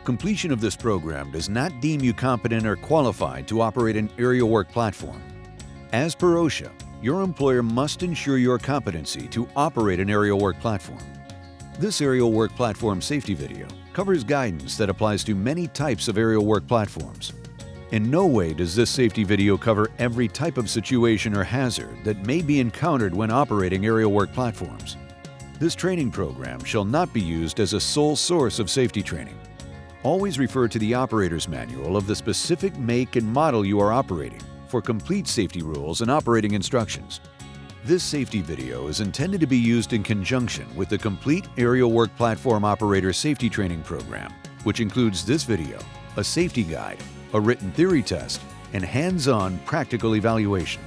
Completion of this program does not deem you competent or qualified to operate an aerial work platform. As per OSHA, your employer must ensure your competency to operate an aerial work platform. This aerial work platform safety video covers guidance that applies to many types of aerial work platforms. In no way does this safety video cover every type of situation or hazard that may be encountered when operating aerial work platforms. This training program shall not be used as a sole source of safety training. Always refer to the operator's manual of the specific make and model you are operating for complete safety rules and operating instructions. This safety video is intended to be used in conjunction with the complete aerial work platform operator safety training program, which includes this video, a safety guide, a written theory test, and hands-on practical evaluation.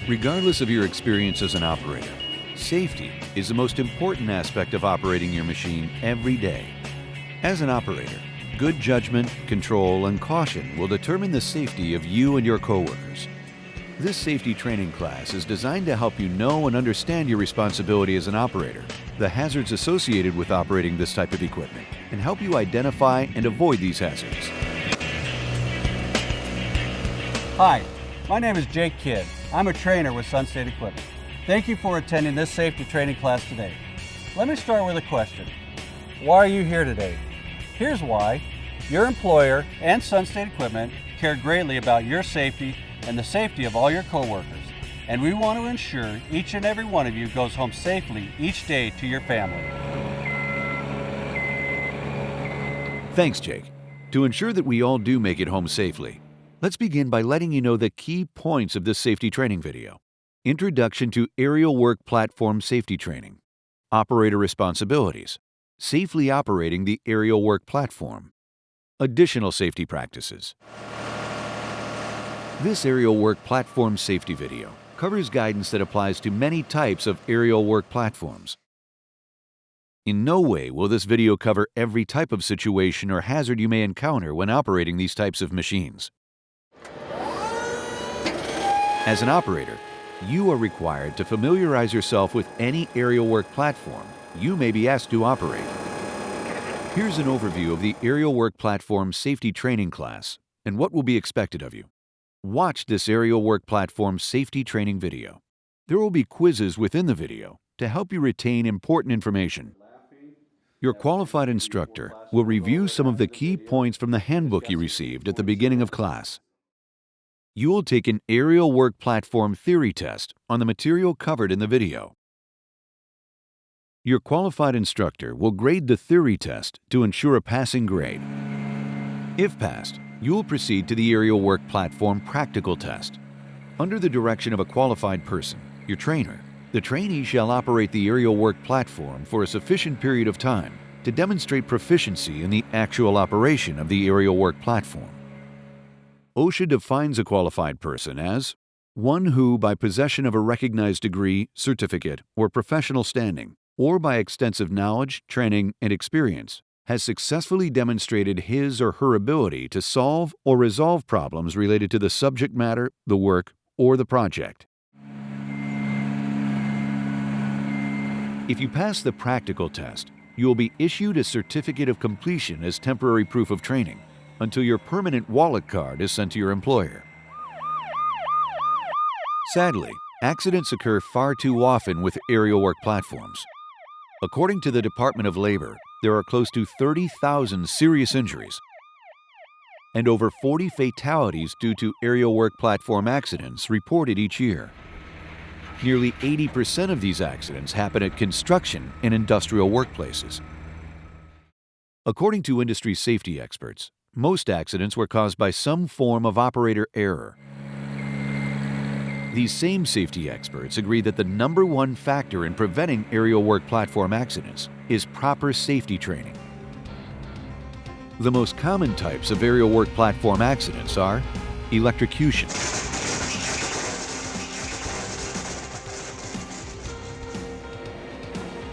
Regardless of your experience as an operator, safety is the most important aspect of operating your machine every day. As an operator, good judgment, control, and caution will determine the safety of you and your coworkers. This safety training class is designed to help you know and understand your responsibility as an operator, the hazards associated with operating this type of equipment, and help you identify and avoid these hazards. Hi, my name is Jake Kidd. I'm a trainer with Sun State Equipment. Thank you for attending this safety training class today. Let me start with a question. Why are you here today? Here's why. Your employer and Sun State Equipment care greatly about your safety and the safety of all your coworkers, and we want to ensure each and every one of you goes home safely each day to your family. Thanks, Jake. To ensure that we all do make it home safely, let's begin by letting you know the key points of this safety training video. Introduction to aerial work platform safety training, operator responsibilities, safely operating the aerial work platform, additional safety practices. This aerial work platform safety video covers guidance that applies to many types of aerial work platforms. In no way will this video cover every type of situation or hazard you may encounter when operating these types of machines. As an operator, you are required to familiarize yourself with any aerial work platform you may be asked to operate. Here's an overview of the aerial work platform safety training class and what will be expected of you. Watch this aerial work platform safety training video. There will be quizzes within the video to help you retain important information. Your qualified instructor will review some of the key points from the handbook you received at the beginning of class. You will take an aerial work platform theory test on the material covered in the video. Your qualified instructor will grade the theory test to ensure a passing grade. If passed, you will proceed to the aerial work platform practical test. Under the direction of a qualified person, your trainer, the trainee shall operate the aerial work platform for a sufficient period of time to demonstrate proficiency in the actual operation of the aerial work platform. OSHA defines a qualified person as one who, by possession of a recognized degree, certificate, or professional standing, or by extensive knowledge, training, and experience, has successfully demonstrated his or her ability to solve or resolve problems related to the subject matter, the work, or the project. If you pass the practical test, you will be issued a certificate of completion as temporary proof of training until your permanent wallet card is sent to your employer. Sadly, accidents occur far too often with aerial work platforms. According to the Department of Labor, there are close to 30,000 serious injuries and over 40 fatalities due to aerial work platform accidents reported each year. Nearly 80% of these accidents happen at construction and industrial workplaces. According to industry safety experts, most accidents were caused by some form of operator error. These same safety experts agree that the #1 factor in preventing aerial work platform accidents is proper safety training. The most common types of aerial work platform accidents are electrocution,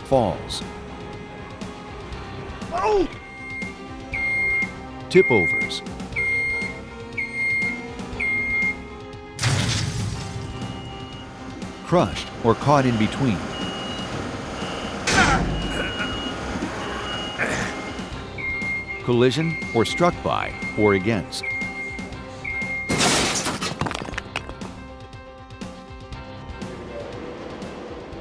falls, tip-overs, crushed or caught in between. Collision or struck by or against.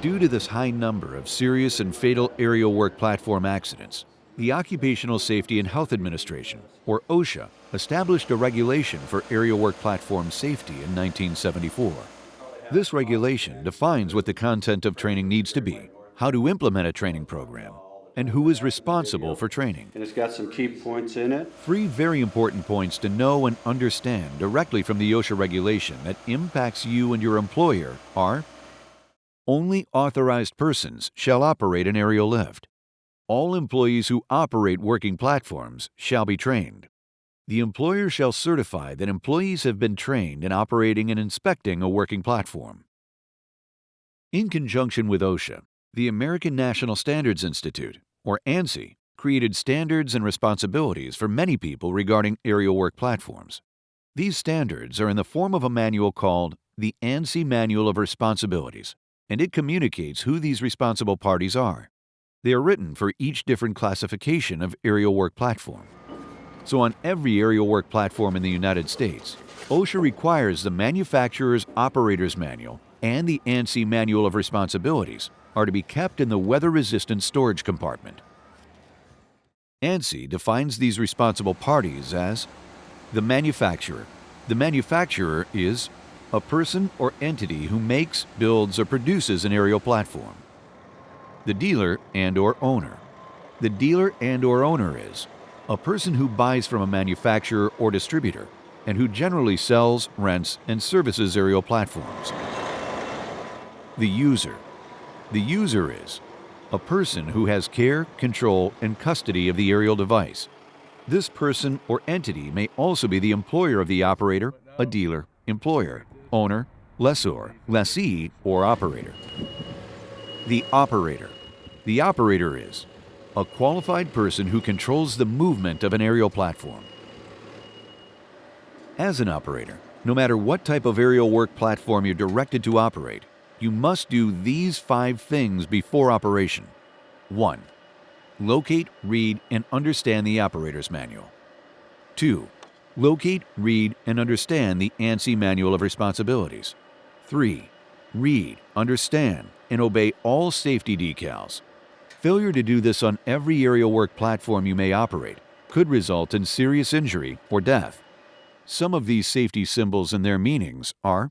Due to this high number of serious and fatal aerial work platform accidents, the Occupational Safety and Health Administration, or OSHA, established a regulation for aerial work platform safety in 1974. This regulation defines what the content of training needs to be, how to implement a training program, and who is responsible for training. And it's got some key points in it. 3 very important points to know and understand directly from the OSHA regulation that impacts you and your employer are: only authorized persons shall operate an aerial lift. All employees who operate working platforms shall be trained. The employer shall certify that employees have been trained in operating and inspecting a working platform. In conjunction with OSHA, the American National Standards Institute, or ANSI, created standards and responsibilities for many people regarding aerial work platforms. These standards are in the form of a manual called the ANSI Manual of Responsibilities, and it communicates who these responsible parties are. They are written for each different classification of aerial work platform. So on every aerial work platform in the United States, OSHA requires the manufacturer's operator's manual and the ANSI Manual of Responsibilities are to be kept in the weather-resistant storage compartment. ANSI defines these responsible parties as the manufacturer. The manufacturer is a person or entity who makes, builds, or produces an aerial platform. The dealer and/or owner. The dealer and/or owner is a person who buys from a manufacturer or distributor and who generally sells, rents, and services aerial platforms. The user. The user is a person who has care, control, and custody of the aerial device. This person or entity may also be the employer of the operator, a dealer, employer, owner, lessor, lessee, or operator. The operator. The operator is a qualified person who controls the movement of an aerial platform. As an operator, no matter what type of aerial work platform you're directed to operate, you must do these 5 things before operation. 1. Locate, read, and understand the operator's manual. 2. Locate, read, and understand the ANSI Manual of Responsibilities. 3. Read, understand, and obey all safety decals. Failure to do this on every aerial work platform you may operate could result in serious injury or death. Some of these safety symbols and their meanings are: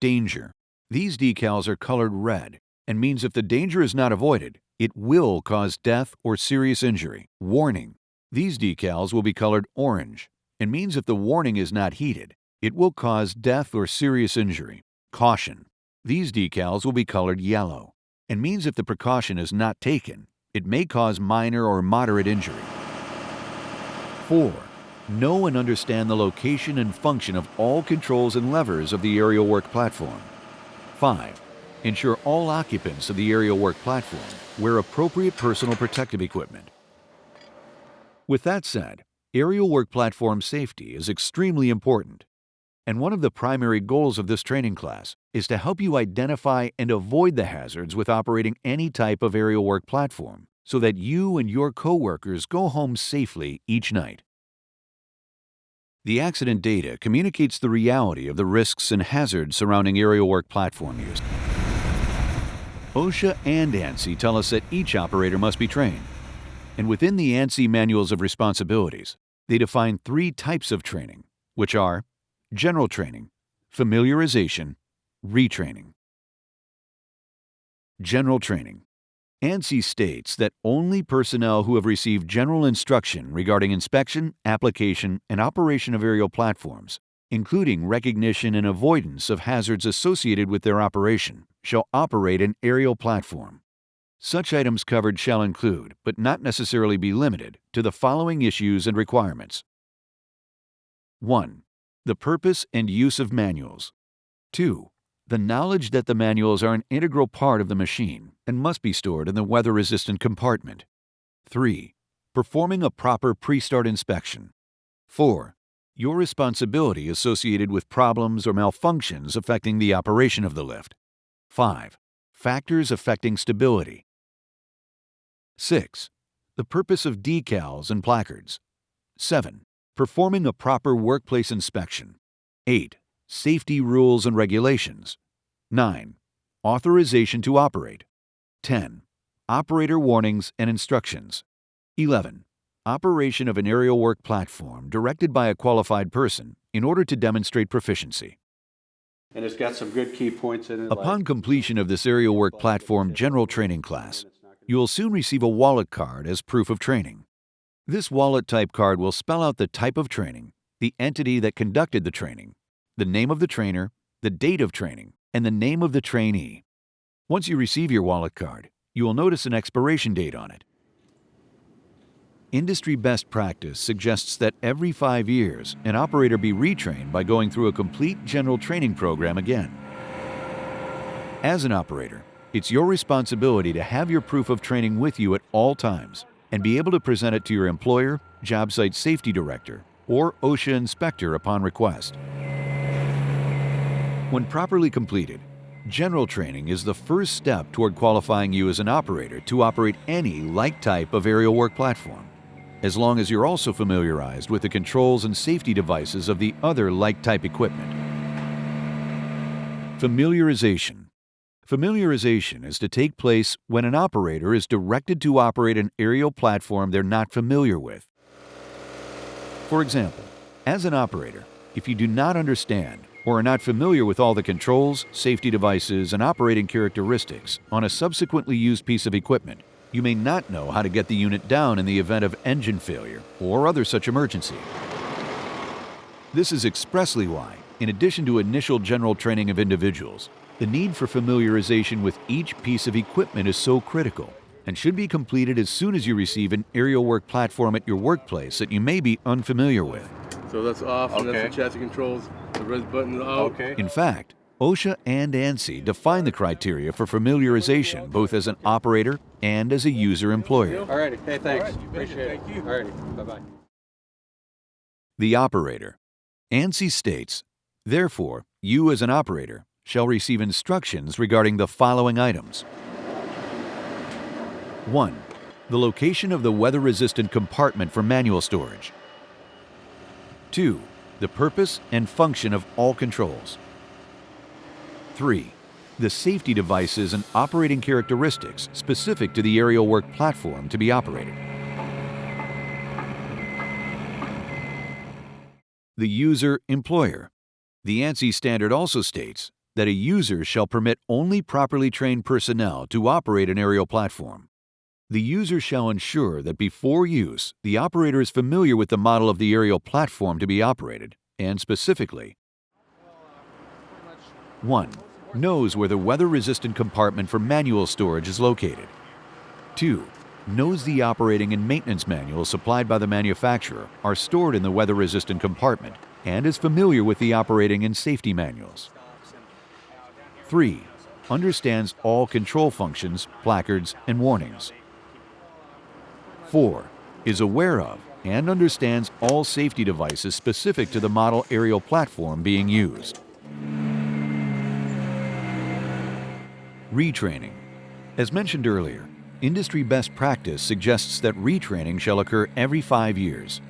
danger. These decals are colored red and means if the danger is not avoided, it will cause death or serious injury. Warning. These decals will be colored orange and means if the warning is not heeded, it will cause death or serious injury. Caution. These decals will be colored yellow and means if the precaution is not taken, it may cause minor or moderate injury. 4. Know and understand the location and function of all controls and levers of the aerial work platform. 5. Ensure all occupants of the aerial work platform wear appropriate personal protective equipment. With that said, aerial work platform safety is extremely important, and one of the primary goals of this training class is to help you identify and avoid the hazards with operating any type of aerial work platform so that you and your coworkers go home safely each night. The accident data communicates the reality of the risks and hazards surrounding aerial work platform use. OSHA and ANSI tell us that each operator must be trained, and within the ANSI Manuals of Responsibilities, they define 3 types of training, which are general training, familiarization, retraining. General training. ANSI states that only personnel who have received general instruction regarding inspection, application, and operation of aerial platforms, including recognition and avoidance of hazards associated with their operation, shall operate an aerial platform. Such items covered shall include, but not necessarily be limited, to the following issues and requirements. 1. The purpose and use of manuals. 2. The knowledge that the manuals are an integral part of the machine and must be stored in the weather-resistant compartment. 3. Performing a proper pre-start inspection. 4. Your responsibility associated with problems or malfunctions affecting the operation of the lift. 5. Factors affecting stability. 6. The purpose of decals and placards. 7. Performing a proper workplace inspection. 8. Safety rules and regulations. 9. Authorization to operate. 10. Operator warnings and instructions. 11. Operation of an aerial work platform directed by a qualified person in order to demonstrate proficiency. And it's got some good key points in it. Upon completion of this aerial work platform general training class, you will soon receive a wallet card as proof of training. This wallet type card will spell out the type of training, the entity that conducted the training, the name of the trainer, the date of training, and the name of the trainee. Once you receive your wallet card, you will notice an expiration date on it. Industry best practice suggests that every 5 years, an operator be retrained by going through a complete general training program again. As an operator, it's your responsibility to have your proof of training with you at all times and be able to present it to your employer, job site safety director, or OSHA inspector upon request. When properly completed, general training is the first step toward qualifying you as an operator to operate any like type of aerial work platform, as long as you're also familiarized with the controls and safety devices of the other like type equipment. Familiarization. Familiarization is to take place when an operator is directed to operate an aerial platform they're not familiar with. For example, as an operator, if you do not understand or are not familiar with all the controls, safety devices, and operating characteristics on a subsequently used piece of equipment, you may not know how to get the unit down in the event of engine failure or other such emergency. This is expressly why, in addition to initial general training of individuals, the need for familiarization with each piece of equipment is so critical and should be completed as soon as you receive an aerial work platform at your workplace that you may be unfamiliar with. So that's off, and that's the chassis controls. The red button is out. In fact, OSHA and ANSI define the criteria for familiarization both as an operator and as a user employer. All righty. Hey, thanks. All right, Appreciate it. thank you. All righty. Bye-bye. The operator. ANSI states, therefore, you as an operator shall receive instructions regarding the following items. 1. The location of the weather-resistant compartment for manual storage. 2. The purpose and function of all controls. 3. The safety devices and operating characteristics specific to the aerial work platform to be operated. The user-employer. The ANSI standard also states that a user shall permit only properly trained personnel to operate an aerial platform. The user shall ensure that before use, the operator is familiar with the model of the aerial platform to be operated, and specifically, 1. Knows where the weather-resistant compartment for manual storage is located. 2. Knows the operating and maintenance manuals supplied by the manufacturer are stored in the weather-resistant compartment and is familiar with the operating and safety manuals. 3. Understands all control functions, placards, and warnings. 4. Is aware of and understands all safety devices specific to the model aerial platform being used. Retraining. As mentioned earlier, industry best practice suggests that retraining shall occur every 5 years.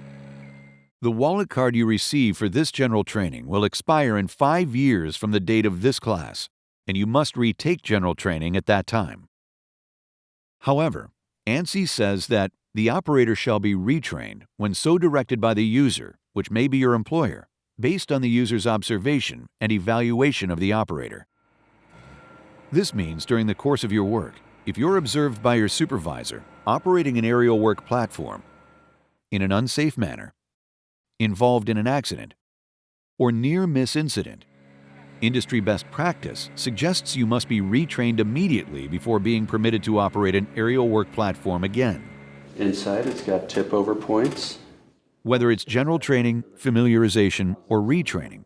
The wallet card you receive for this general training will expire in 5 years from the date of this class, and you must retake general training at that time. However, ANSI says that the operator shall be retrained when so directed by the user, which may be your employer, based on the user's observation and evaluation of the operator. This means during the course of your work, if you're observed by your supervisor operating an aerial work platform in an unsafe manner, involved in an accident, or near-miss incident, industry best practice suggests you must be retrained immediately before being permitted to operate an aerial work platform again. Inside, it's got tip-over points. Whether it's general training, familiarization, or retraining,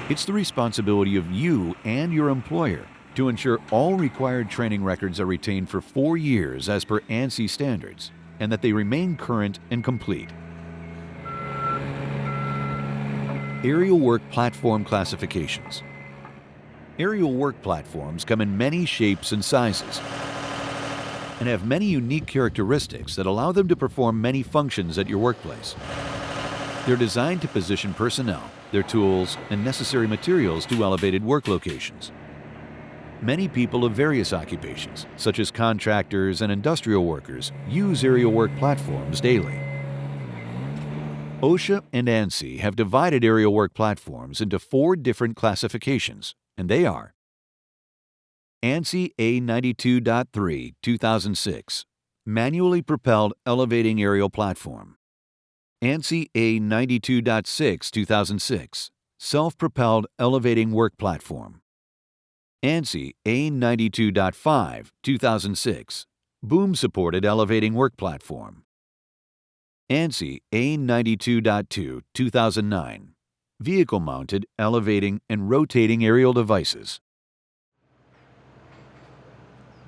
it's the responsibility of you and your employer to ensure all required training records are retained for 4 years as per ANSI standards, and that they remain current and complete. Aerial work platform classifications. Aerial work platforms come in many shapes and sizes and have many unique characteristics that allow them to perform many functions at your workplace. They're designed to position personnel, their tools, and necessary materials to elevated work locations. Many people of various occupations, such as contractors and industrial workers, use aerial work platforms daily. OSHA and ANSI have divided aerial work platforms into 4 different classifications, and they are ANSI A92.3 2006, Manually Propelled Elevating Aerial Platform. ANSI A92.6 2006, Self-Propelled Elevating Work Platform. ANSI A92.5 2006, Boom-Supported Elevating Work Platform. ANSI A92.2 2009, Vehicle-Mounted Elevating and Rotating Aerial Devices.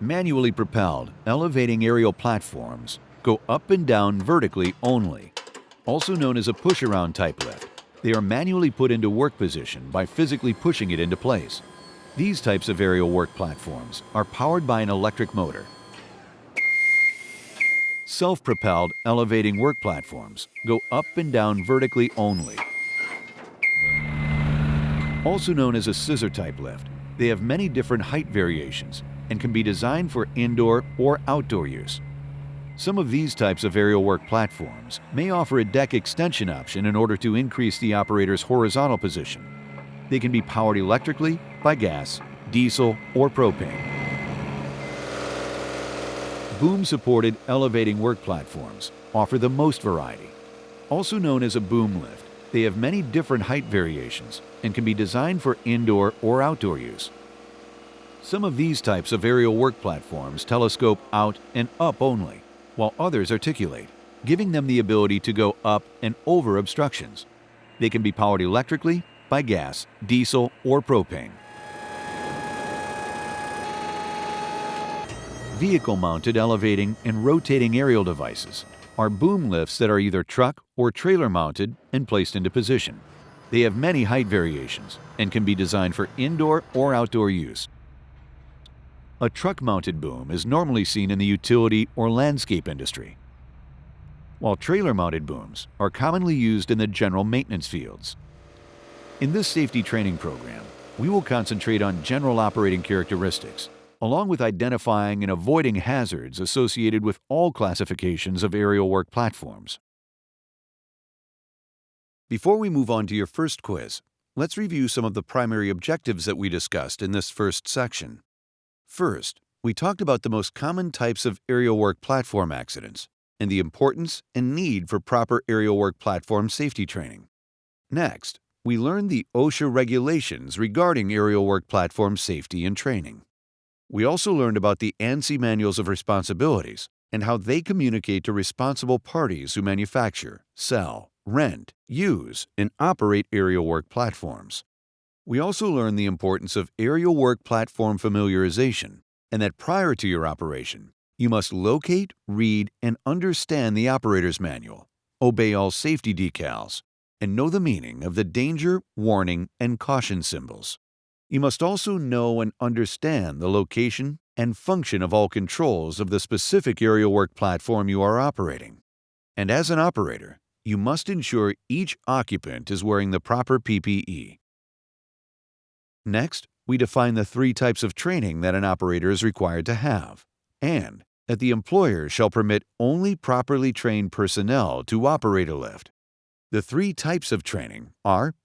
Manually propelled elevating aerial platforms go up and down vertically only, also known as a push-around type lift. They are manually put into work position by physically pushing it into place. These types of aerial work platforms are powered by an electric motor. Self-propelled elevating work platforms go up and down vertically only, also known as a scissor-type lift. They have many different height variations and can be designed for indoor or outdoor use. Some of these types of aerial work platforms may offer a deck extension option in order to increase the operator's horizontal position. They can be powered electrically, by gas, diesel, or propane. Boom-supported elevating work platforms offer the most variety. Also known as a boom lift, they have many different height variations and can be designed for indoor or outdoor use. Some of these types of aerial work platforms telescope out and up only, while others articulate, giving them the ability to go up and over obstructions. They can be powered electrically, by gas, diesel, or propane. Vehicle-mounted elevating and rotating aerial devices are boom lifts that are either truck or trailer mounted and placed into position. They have many height variations and can be designed for indoor or outdoor use. A truck-mounted boom is normally seen in the utility or landscape industry, while trailer-mounted booms are commonly used in the general maintenance fields. In this safety training program, we will concentrate on general operating characteristics, along with identifying and avoiding hazards associated with all classifications of aerial work platforms. Before we move on to your first quiz, let's review some of the primary objectives that we discussed in this first section. First, we talked about the most common types of aerial work platform accidents and the importance and need for proper aerial work platform safety training. Next, we learned the OSHA regulations regarding aerial work platform safety and training. We also learned about the ANSI manuals of responsibilities and how they communicate to responsible parties who manufacture, sell, rent, use, and operate aerial work platforms. We also learned the importance of aerial work platform familiarization and that prior to your operation, you must locate, read, and understand the operator's manual, obey all safety decals, and know the meaning of the danger, warning, and caution symbols. You must also know and understand the location and function of all controls of the specific aerial work platform you are operating. And as an operator, you must ensure each occupant is wearing the proper PPE. Next, we define the 3 types of training that an operator is required to have, and that the employer shall permit only properly trained personnel to operate a lift. The 3 types of training are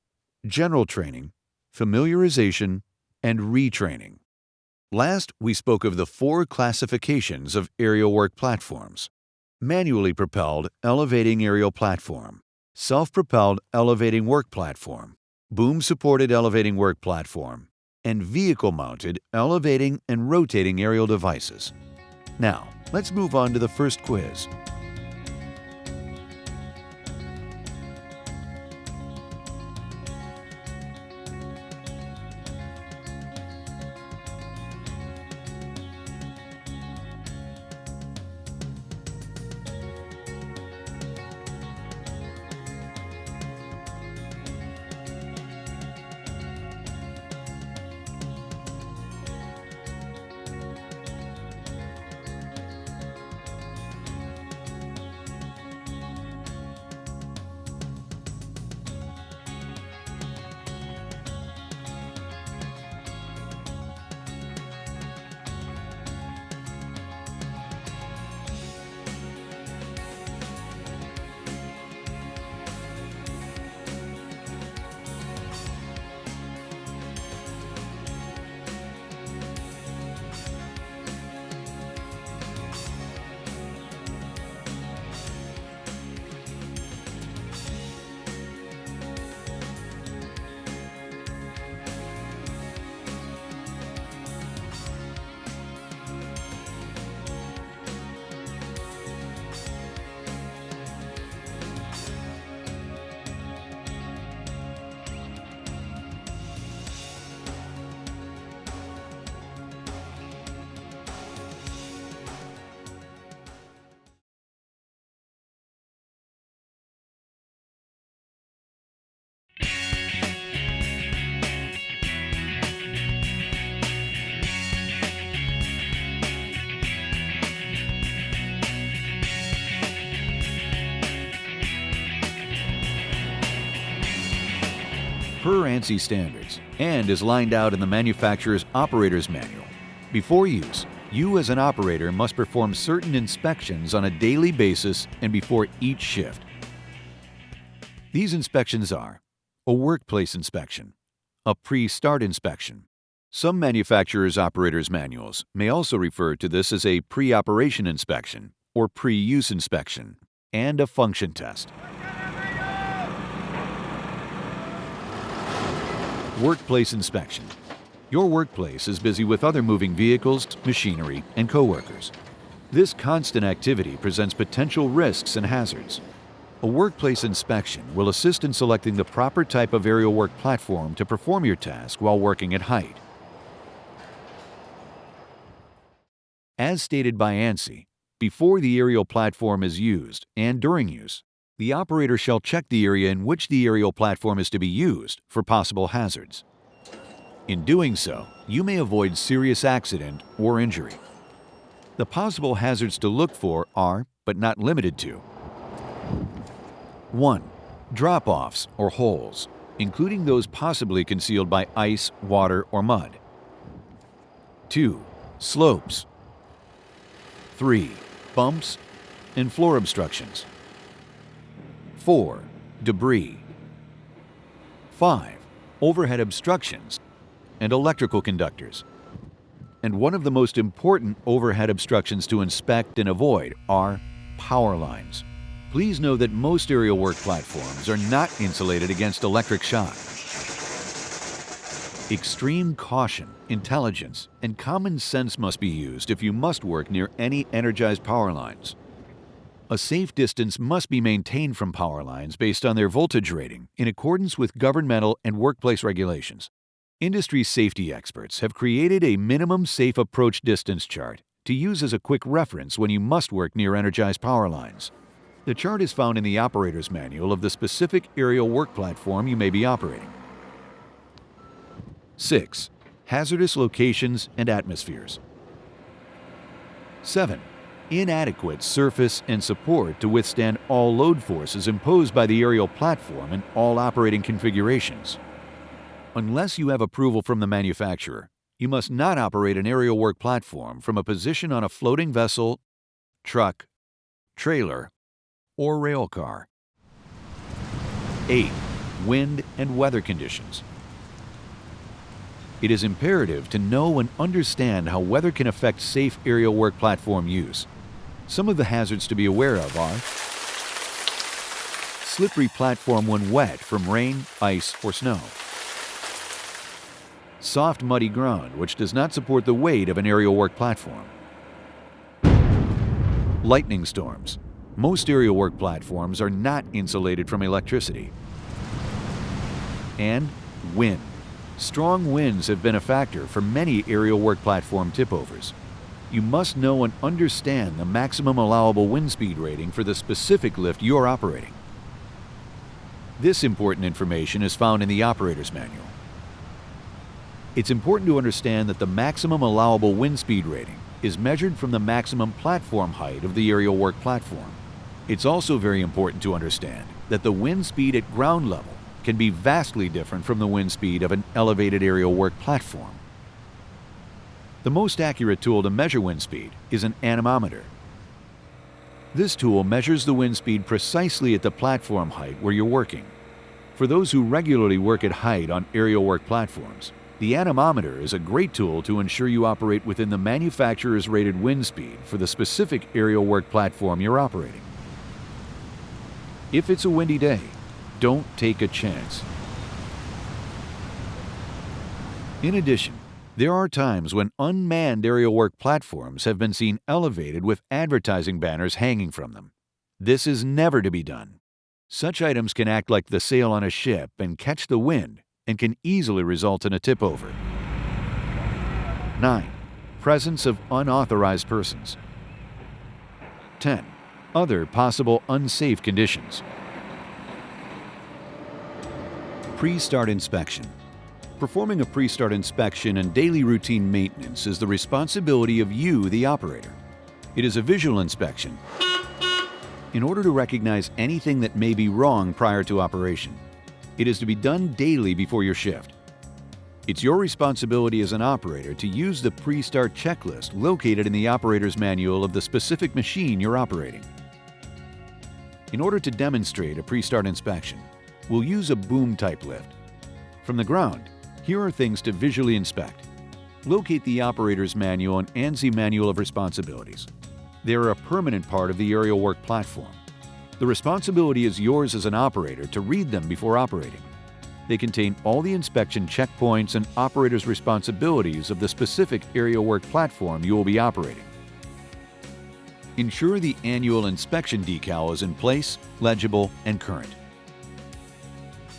general training, familiarization, and retraining. Last, we spoke of the 4 classifications of aerial work platforms: manually propelled elevating aerial platform, self-propelled elevating work platform, boom-supported elevating work platform, and vehicle-mounted elevating and rotating aerial devices. Now, let's move on to the first quiz. per ANSI standards and is lined out in the manufacturer's operator's manual. Before use, you as an operator must perform certain inspections on a daily basis and before each shift. These inspections are a workplace inspection, a pre-start inspection. Some manufacturers' operators' manuals may also refer to this as a pre-operation inspection or pre-use inspection, and a function test. Workplace inspection. Your workplace is busy with other moving vehicles, machinery, and coworkers. This constant activity presents potential risks and hazards. A workplace inspection will assist in selecting the proper type of aerial work platform to perform your task while working at height. As stated by ANSI, before the aerial platform is used and during use, the operator shall check the area in which the aerial platform is to be used for possible hazards. In doing so, you may avoid serious accident or injury. The possible hazards to look for are, but not limited to: 1. Drop-offs or holes, including those possibly concealed by ice, water, or mud. 2. Slopes. 3. Bumps and floor obstructions. 4. Debris. 5. Overhead obstructions and electrical conductors. And one of the most important overhead obstructions to inspect and avoid are power lines. Please know that most aerial work platforms are not insulated against electric shock. Extreme caution, intelligence, and common sense must be used if you must work near any energized power lines. A safe distance must be maintained from power lines based on their voltage rating in accordance with governmental and workplace regulations. Industry safety experts have created a minimum safe approach distance chart to use as a quick reference when you must work near energized power lines. The chart is found in the operator's manual of the specific aerial work platform you may be operating. 6. Hazardous locations and atmospheres. 7. Inadequate surface and support to withstand all load forces imposed by the aerial platform in all operating configurations. Unless you have approval from the manufacturer, you must not operate an aerial work platform from a position on a floating vessel, truck, trailer, or rail car. 8. Wind and weather conditions. It is imperative to know and understand how weather can affect safe aerial work platform use. Some of the hazards to be aware of are slippery platform when wet from rain, ice, or snow. Soft, muddy ground which does not support the weight of an aerial work platform. Lightning storms. Most aerial work platforms are not insulated from electricity. And wind. Strong winds have been a factor for many aerial work platform tipovers. You must know and understand the maximum allowable wind speed rating for the specific lift you're operating. This important information is found in the operator's manual. It's important to understand that the maximum allowable wind speed rating is measured from the maximum platform height of the aerial work platform. It's also very important to understand that the wind speed at ground level can be vastly different from the wind speed of an elevated aerial work platform. The most accurate tool to measure wind speed is an anemometer. This tool measures the wind speed precisely at the platform height where you're working. For those who regularly work at height on aerial work platforms, the anemometer is a great tool to ensure you operate within the manufacturer's rated wind speed for the specific aerial work platform you're operating. If it's a windy day, don't take a chance. In addition, there are times when unmanned aerial work platforms have been seen elevated with advertising banners hanging from them. This is never to be done. Such items can act like the sail on a ship and catch the wind and can easily result in a tip-over. 9. Presence of unauthorized persons. 10. Other possible unsafe conditions. Pre-start inspection. Performing a pre-start inspection and daily routine maintenance is the responsibility of you, the operator. It is a visual inspection in order to recognize anything that may be wrong prior to operation. It is to be done daily before your shift. It's your responsibility as an operator to use the pre-start checklist located in the operator's manual of the specific machine you're operating. In order to demonstrate a pre-start inspection, we'll use a boom-type lift. From the ground, here are things to visually inspect. Locate the operator's manual and ANSI Manual of Responsibilities. They are a permanent part of the aerial work platform. The responsibility is yours as an operator to read them before operating. They contain all the inspection checkpoints and operator's responsibilities of the specific aerial work platform you will be operating. Ensure the annual inspection decal is in place, legible, and current.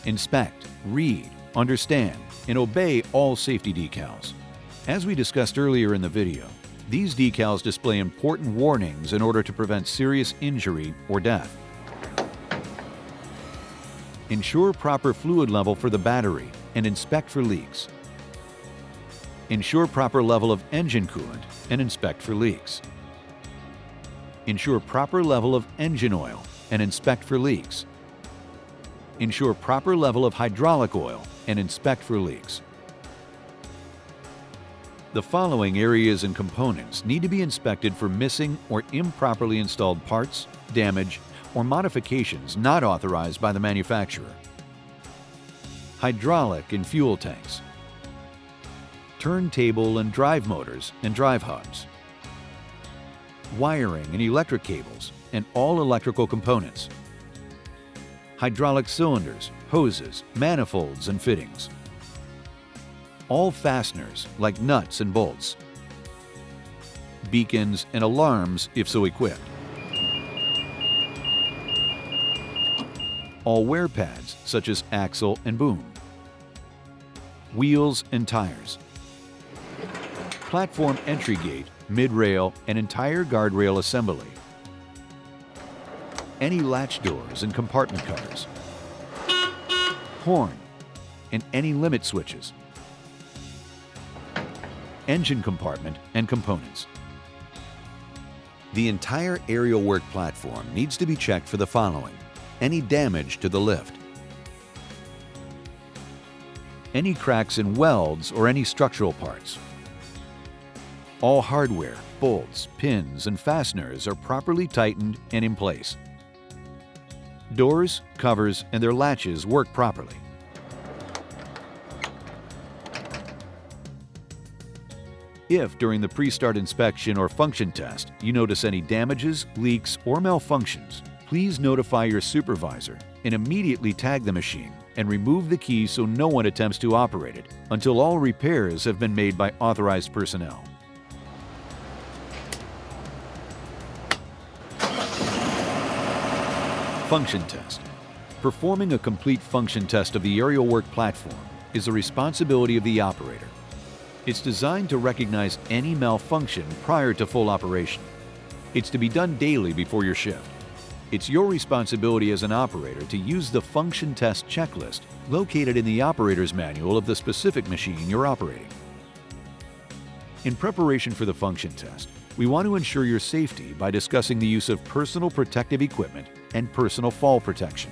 Inspect, read, understand, and obey all safety decals. As we discussed earlier in the video, these decals display important warnings in order to prevent serious injury or death. Ensure proper fluid level for the battery and inspect for leaks. Ensure proper level of engine coolant and inspect for leaks. Ensure proper level of engine oil and inspect for leaks. Ensure proper level of hydraulic oil and inspect for leaks. The following areas and components need to be inspected for missing or improperly installed parts, damage, or modifications not authorized by the manufacturer. Hydraulic and fuel tanks. Turntable and drive motors and drive hubs. Wiring and electric cables and all electrical components. Hydraulic cylinders, hoses, manifolds, and fittings. All fasteners like nuts and bolts. Beacons and alarms if so equipped. All wear pads such as axle and boom. Wheels and tires. Platform entry gate, mid-rail, and entire guardrail assembly. Any latch doors and compartment covers. Horn and any limit switches. Engine compartment and components. The entire aerial work platform needs to be checked for the following: any damage to the lift, any cracks in welds or any structural parts. All hardware, bolts, pins, and fasteners are properly tightened and in place. Doors, covers, and their latches work properly. If during the pre-start inspection or function test you notice any damages, leaks, or malfunctions, please notify your supervisor and immediately tag the machine and remove the key so no one attempts to operate it until all repairs have been made by authorized personnel. Function test. Performing a complete function test of the aerial work platform is the responsibility of the operator. It's designed to recognize any malfunction prior to full operation. It's to be done daily before your shift. It's your responsibility as an operator to use the function test checklist located in the operator's manual of the specific machine you're operating. In preparation for the function test, we want to ensure your safety by discussing the use of personal protective equipment and personal fall protection.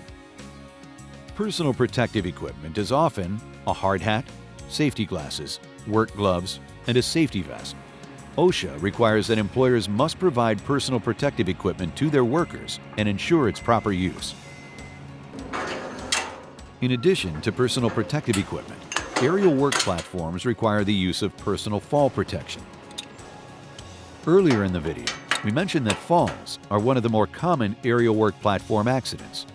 Personal protective equipment is often a hard hat, safety glasses, work gloves, and a safety vest. OSHA requires that employers must provide personal protective equipment to their workers and ensure its proper use. In addition to personal protective equipment, aerial work platforms require the use of personal fall protection. Earlier in the video, we mentioned that falls are one of the more common aerial work platform accidents.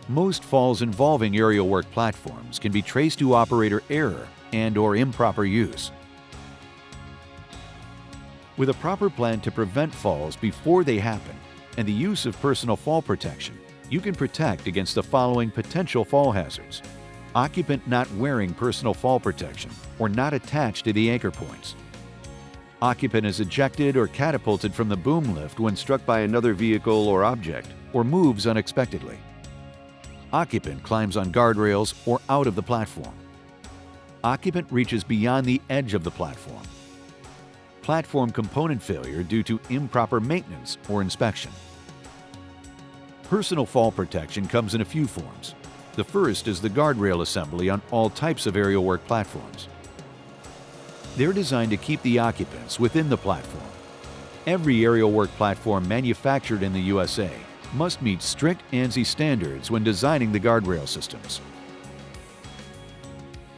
Most falls involving aerial work platforms can be traced to operator error and/or improper use. With a proper plan to prevent falls before they happen and the use of personal fall protection, you can protect against the following potential fall hazards: occupant not wearing personal fall protection or not attached to the anchor points. Occupant is ejected or catapulted from the boom lift when struck by another vehicle or object or moves unexpectedly. Occupant climbs on guardrails or out of the platform. Occupant reaches beyond the edge of the platform. Platform component failure due to improper maintenance or inspection. Personal fall protection comes in a few forms: The first is the guardrail assembly on all types of aerial work platforms. They're designed to keep the occupants within the platform. Every aerial work platform manufactured in the USA must meet strict ANSI standards when designing the guardrail systems.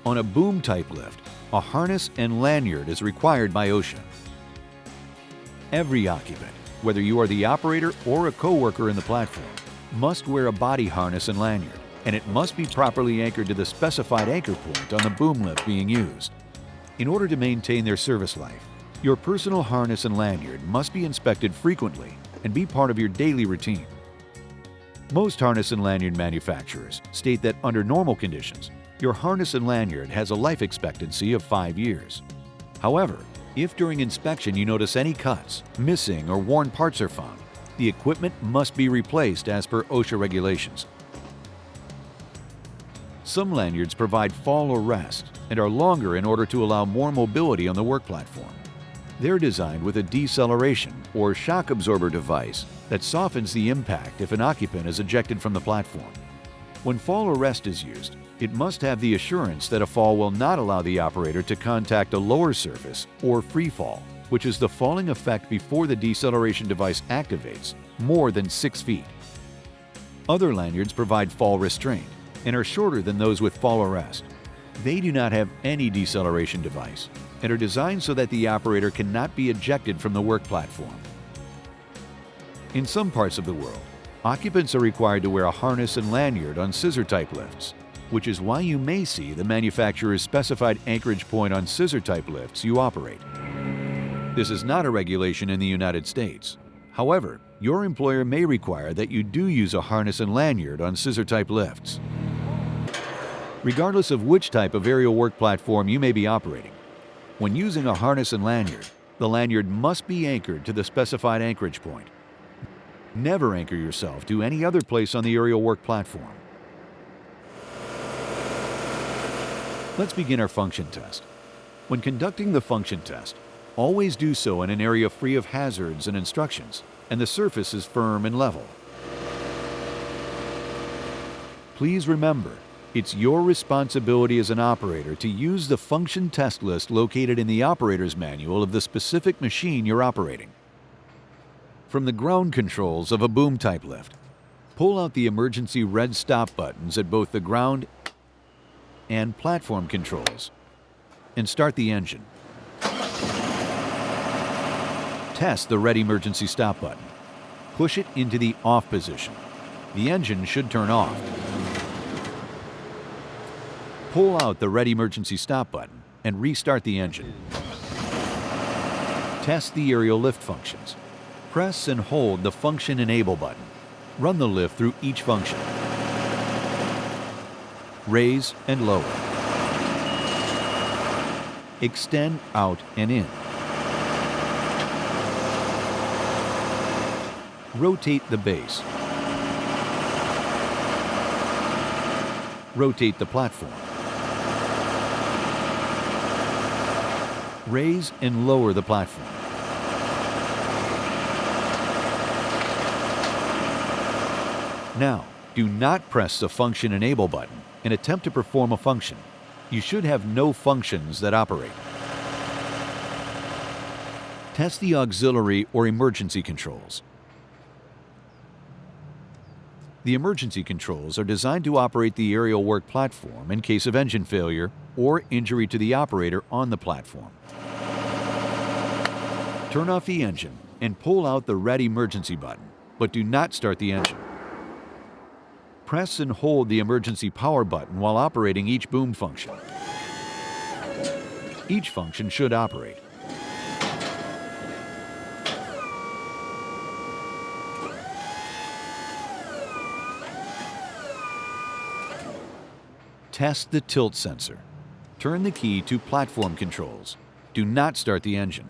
On a boom-type lift, a harness and lanyard is required by OSHA. Every occupant, whether you are the operator or a co-worker in the platform, must wear a body harness and lanyard, and it must be properly anchored to the specified anchor point on the boom lift being used. In order to maintain their service life, your personal harness and lanyard must be inspected frequently and be part of your daily routine. Most harness and lanyard manufacturers state that under normal conditions, your harness and lanyard has a life expectancy of 5 years. However, if during inspection you notice any cuts, missing, or worn parts are found, the equipment must be replaced as per OSHA regulations. Some lanyards provide fall or rest and are longer in order to allow more mobility on the work platform. They're designed with a deceleration or shock absorber device that softens the impact if an occupant is ejected from the platform. When fall or rest is used, it must have the assurance that a fall will not allow the operator to contact a lower surface or free fall, which is the falling effect before the deceleration device activates, more than 6 feet. Other lanyards provide fall restraint and are shorter than those with fall arrest. They do not have any deceleration device and are designed so that the operator cannot be ejected from the work platform. In some parts of the world, occupants are required to wear a harness and lanyard on scissor-type lifts, which is why you may see the manufacturer's specified anchorage point on scissor-type lifts you operate. This is not a regulation in the United States. However, your employer may require that you do use a harness and lanyard on scissor-type lifts. Regardless of which type of aerial work platform you may be operating, when using a harness and lanyard, the lanyard must be anchored to the specified anchorage point. Never anchor yourself to any other place on the aerial work platform. Let's begin our function test. When conducting the function test, always do so in an area free of hazards and instructions, and the surface is firm and level. Please remember, it's your responsibility as an operator to use the function test list located in the operator's manual of the specific machine you're operating. From the ground controls of a boom-type lift, pull out the emergency red stop buttons at both the ground and platform controls, and start the engine. Test the red emergency stop button. Push it into the off position. The engine should turn off. Pull out the red emergency stop button and restart the engine. Test the aerial lift functions. Press and hold the function enable button. Run the lift through each function. Raise and lower. Extend out and in. Rotate the base. Rotate the platform. Raise and lower the platform. Now, do not press the function enable button and attempt to perform a function. You should have no functions that operate. Test the auxiliary or emergency controls. The emergency controls are designed to operate the aerial work platform in case of engine failure or injury to the operator on the platform. Turn off the engine and pull out the red emergency button, but do not start the engine. Press and hold the emergency power button while operating each boom function. Each function should operate. Test the tilt sensor. Turn the key to platform controls. Do not start the engine.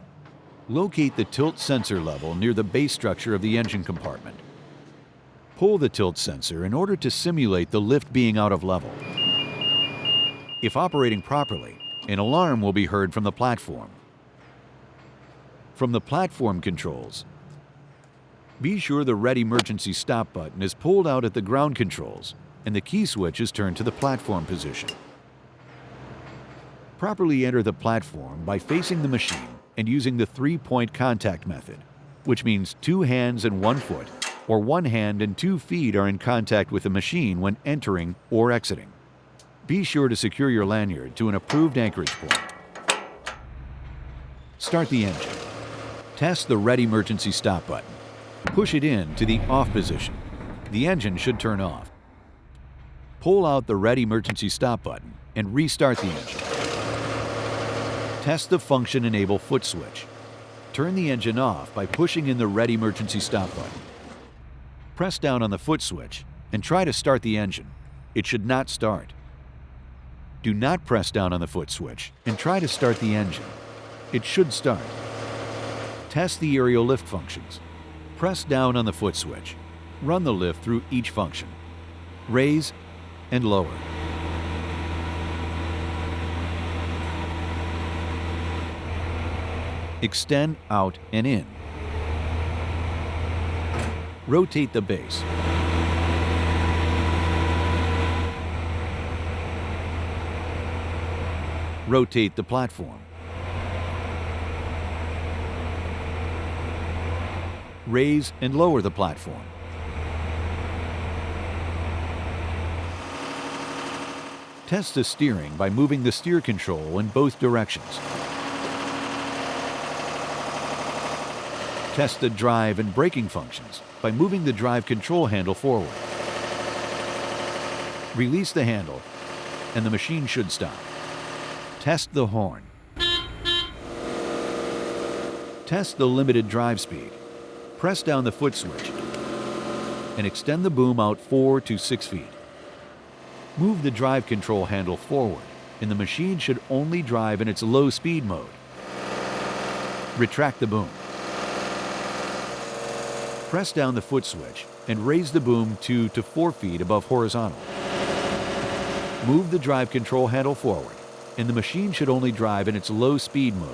Locate the tilt sensor level near the base structure of the engine compartment. Pull the tilt sensor in order to simulate the lift being out of level. If operating properly, an alarm will be heard from the platform. From the platform controls, be sure the red emergency stop button is pulled out at the ground controls and the key switch is turned to the platform position. Properly enter the platform by facing the machine and using the 3-point contact method, which means 2 hands and 1 foot, or 1 hand and 2 feet are in contact with the machine when entering or exiting. Be sure to secure your lanyard to an approved anchorage point. Start the engine. Test the red emergency stop button. Push it in to the off position. The engine should turn off. Pull out the red emergency stop button and restart the engine. Test the function enable foot switch. Turn the engine off by pushing in the red emergency stop button. Press down on the foot switch and try to start the engine. It should not start. Do not press down on the foot switch and try to start the engine. It should start. Test the aerial lift functions. Press down on the foot switch. Run the lift through each function. Raise and lower. Extend out and in. Rotate the base. Rotate the platform. Raise and lower the platform. Test the steering by moving the steer control in both directions. Test the drive and braking functions by moving the drive control handle forward. Release the handle and the machine should stop. Test the horn. Test the limited drive speed. Press down the foot switch and extend the boom out 4 to 6 feet. Move the drive control handle forward and the machine should only drive in its low speed mode. Retract the boom. Press down the foot switch and raise the boom 2 to 4 feet above horizontal. Move the drive control handle forward and the machine should only drive in its low speed mode.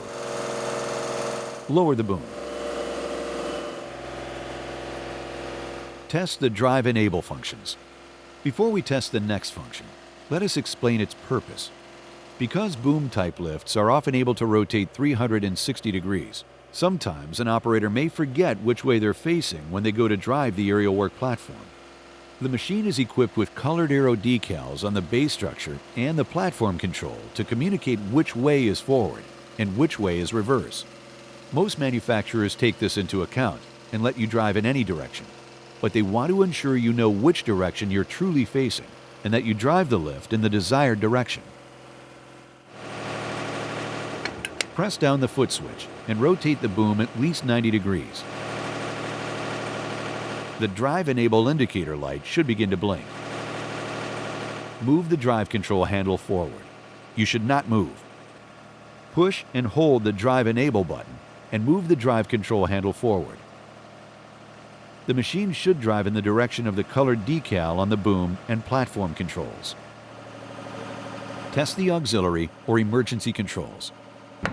Lower the boom. Test the drive enable functions. Before we test the next function, let us explain its purpose. Because boom type lifts are often able to rotate 360 degrees, sometimes an operator may forget which way they're facing when they go to drive the aerial work platform. The machine is equipped with colored arrow decals on the base structure and the platform control to communicate which way is forward and which way is reverse. Most manufacturers take this into account and let you drive in any direction, but they want to ensure you know which direction you're truly facing and that you drive the lift in the desired direction. Press down the foot switch and rotate the boom at least 90 degrees. The drive enable indicator light should begin to blink. Move the drive control handle forward. You should not move. Push and hold the drive enable button and move the drive control handle forward. The machine should drive in the direction of the colored decal on the boom and platform controls. Test the auxiliary or emergency controls.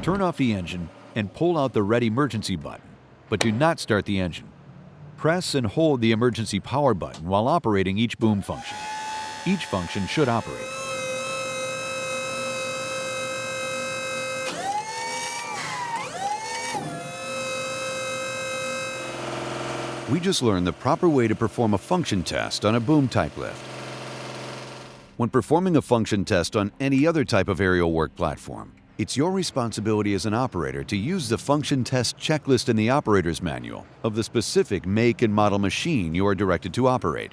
Turn off the engine and pull out the red emergency button, but do not start the engine. Press and hold the emergency power button while operating each boom function. Each function should operate. We just learned the proper way to perform a function test on a boom type lift. When performing a function test on any other type of aerial work platform, it's your responsibility as an operator to use the function test checklist in the operator's manual of the specific make and model machine you are directed to operate.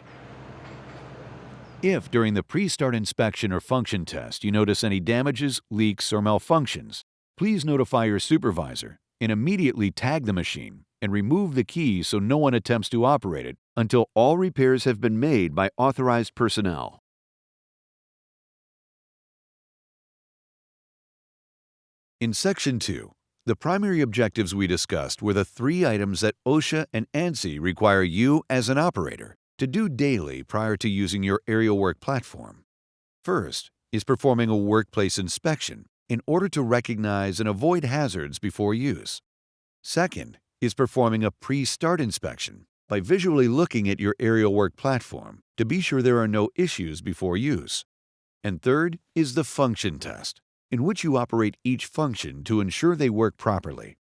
If during the pre-start inspection or function test you notice any damages, leaks, or malfunctions, please notify your supervisor and immediately tag the machine and remove the key so no one attempts to operate it until all repairs have been made by authorized personnel. In Section 2, the primary objectives we discussed were the 3 items that OSHA and ANSI require you as an operator to do daily prior to using your aerial work platform. First is performing a workplace inspection in order to recognize and avoid hazards before use. Second is performing a pre-start inspection by visually looking at your aerial work platform to be sure there are no issues before use. And third is the function test, in which you operate each function to ensure they work properly.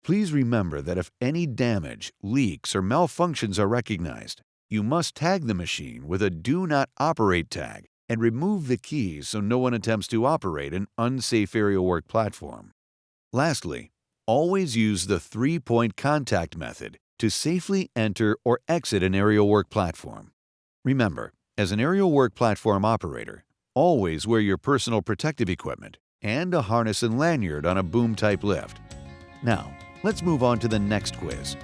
Please remember that if any damage, leaks, or malfunctions are recognized, you must tag the machine with a Do Not Operate tag and remove the keys so no one attempts to operate an unsafe aerial work platform. Lastly, always use the three-point contact method to safely enter or exit an aerial work platform. Remember, as an aerial work platform operator, always wear your personal protective equipment and a harness and lanyard on a boom-type lift. Now, let's move on to the next quiz.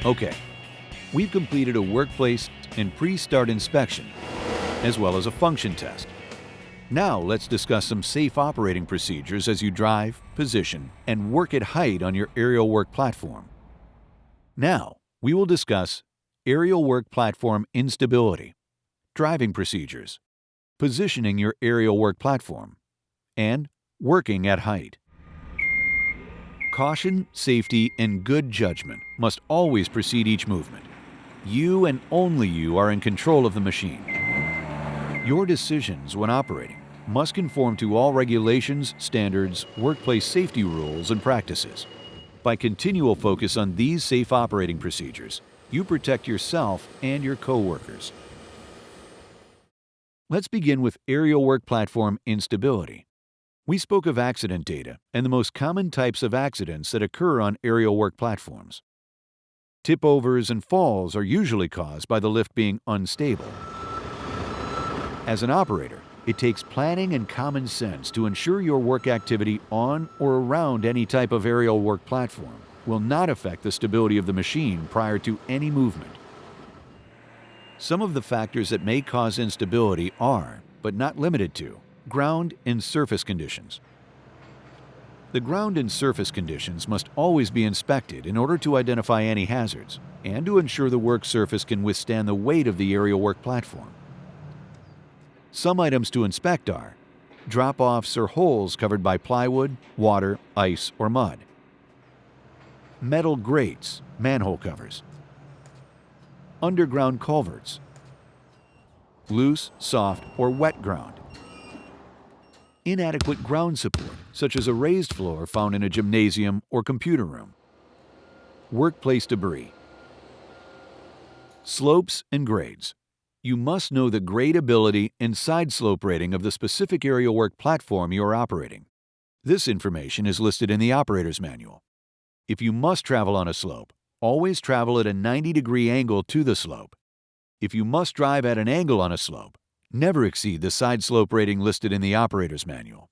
Okay, we've completed a workplace and pre-start inspection, as well as a function test. Now let's discuss some safe operating procedures as you drive, position, and work at height on your aerial work platform. Now, we will discuss aerial work platform instability, driving procedures, positioning your aerial work platform, and working at height. Caution, safety, and good judgment must always precede each movement. You and only you are in control of the machine. Your decisions when operating must conform to all regulations, standards, workplace safety rules, and practices. By continual focus on these safe operating procedures, you protect yourself and your coworkers. Let's begin with aerial work platform instability. We spoke of accident data and the most common types of accidents that occur on aerial work platforms. Tip-overs and falls are usually caused by the lift being unstable. As an operator, it takes planning and common sense to ensure your work activity on or around any type of aerial work platform will not affect the stability of the machine prior to any movement. Some of the factors that may cause instability are, but not limited to, ground and surface conditions. The ground and surface conditions must always be inspected in order to identify any hazards and to ensure the work surface can withstand the weight of the aerial work platform. Some items to inspect are drop-offs or holes covered by plywood, water, ice, or mud, metal grates, manhole covers, underground culverts, loose, soft, or wet ground, inadequate ground support, such as a raised floor found in a gymnasium or computer room, workplace debris, slopes and grades. You must know the grade ability and side slope rating of the specific aerial work platform you are operating. This information is listed in the operator's manual. If you must travel on a slope, always travel at a 90-degree angle to the slope. If you must drive at an angle on a slope, never exceed the side slope rating listed in the operator's manual.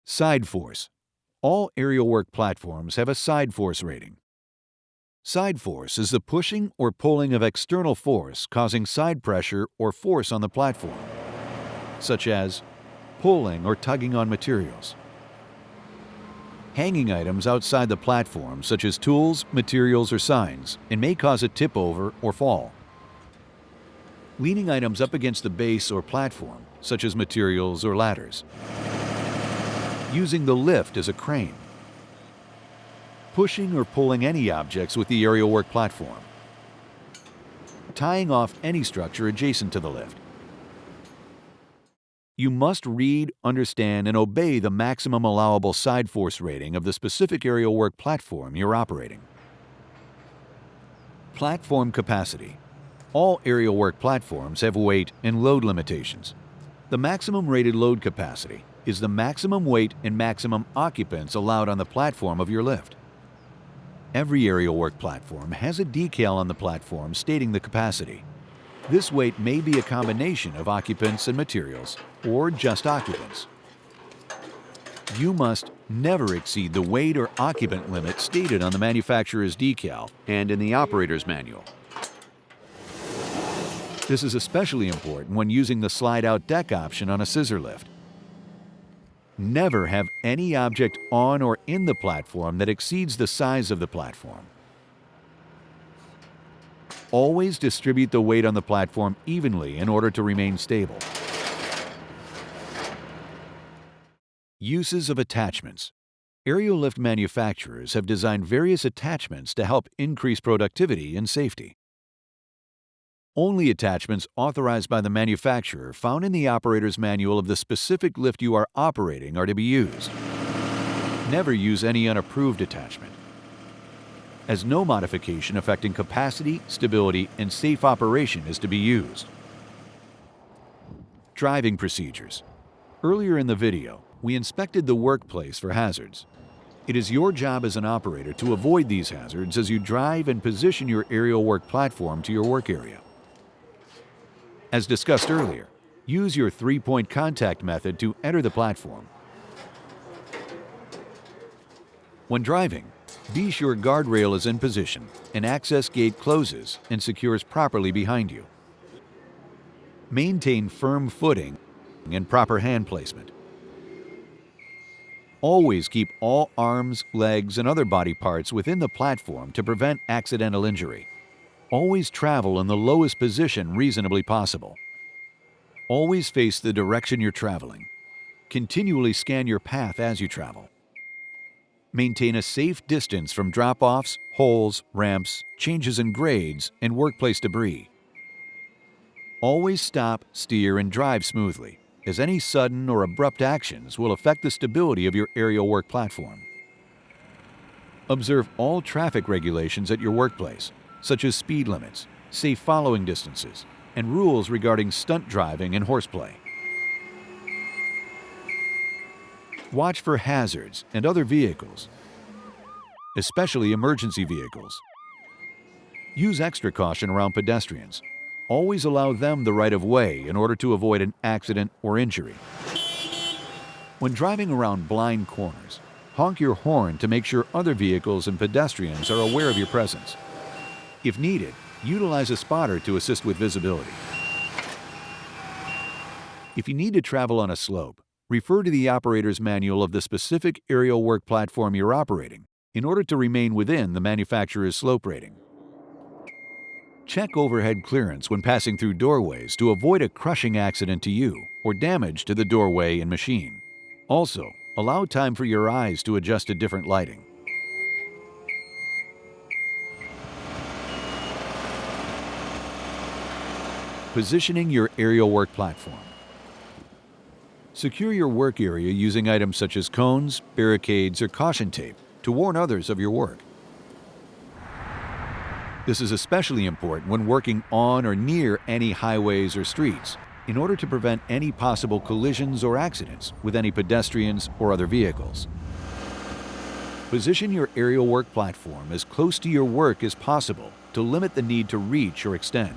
Side force. All aerial work platforms have a side force rating. Side force is the pushing or pulling of external force causing side pressure or force on the platform, such as pulling or tugging on materials. Hanging items outside the platform, such as tools, materials, or signs, and may cause a tip over or fall. Leaning items up against the base or platform, such as materials or ladders. Using the lift as a crane. Pushing or pulling any objects with the aerial work platform. Tying off any structure adjacent to the lift. You must read, understand, and obey the maximum allowable side force rating of the specific aerial work platform you're operating. Platform capacity. All aerial work platforms have weight and load limitations. The maximum rated load capacity is the maximum weight and maximum occupants allowed on the platform of your lift. Every aerial work platform has a decal on the platform stating the capacity. This weight may be a combination of occupants and materials, or just occupants. You must never exceed the weight or occupant limit stated on the manufacturer's decal and in the operator's manual. This is especially important when using the slide-out deck option on a scissor lift. Never have any object on or in the platform that exceeds the size of the platform. Always distribute the weight on the platform evenly in order to remain stable. Uses of attachments. Aerial lift manufacturers have designed various attachments to help increase productivity and safety. Only attachments authorized by the manufacturer found in the operator's manual of the specific lift you are operating are to be used. Never use any unapproved attachment, as no modification affecting capacity, stability, and safe operation is to be used. Driving procedures. Earlier in the video, we inspected the workplace for hazards. It is your job as an operator to avoid these hazards as you drive and position your aerial work platform to your work area. As discussed earlier, use your three-point contact method to enter the platform. When driving, be sure guardrail is in position and access gate closes and secures properly behind you. Maintain firm footing and proper hand placement. Always keep all arms, legs, and other body parts within the platform to prevent accidental injury. Always travel in the lowest position reasonably possible. Always face the direction you're traveling. Continually scan your path as you travel. Maintain a safe distance from drop-offs, holes, ramps, changes in grades, and workplace debris. Always stop, steer, and drive smoothly, as any sudden or abrupt actions will affect the stability of your aerial work platform. Observe all traffic regulations at your workplace, such as speed limits, safe following distances, and rules regarding stunt driving and horseplay. Watch for hazards and other vehicles, especially emergency vehicles. Use extra caution around pedestrians. Always allow them the right of way in order to avoid an accident or injury. When driving around blind corners, honk your horn to make sure other vehicles and pedestrians are aware of your presence. If needed, Utilize a spotter to assist with visibility. If you need to travel on a slope, refer to the operator's manual of the specific aerial work platform you're operating in order to remain within the manufacturer's slope rating. Check overhead clearance when passing through doorways to avoid a crushing accident to you or damage to the doorway and machine. Also, allow time for your eyes to adjust to different lighting. Positioning your aerial work platform. Secure your work area using items such as cones, barricades, or caution tape to warn others of your work. This is especially important when working on or near any highways or streets in order to prevent any possible collisions or accidents with any pedestrians or other vehicles. Position your aerial work platform as close to your work as possible to limit the need to reach or extend.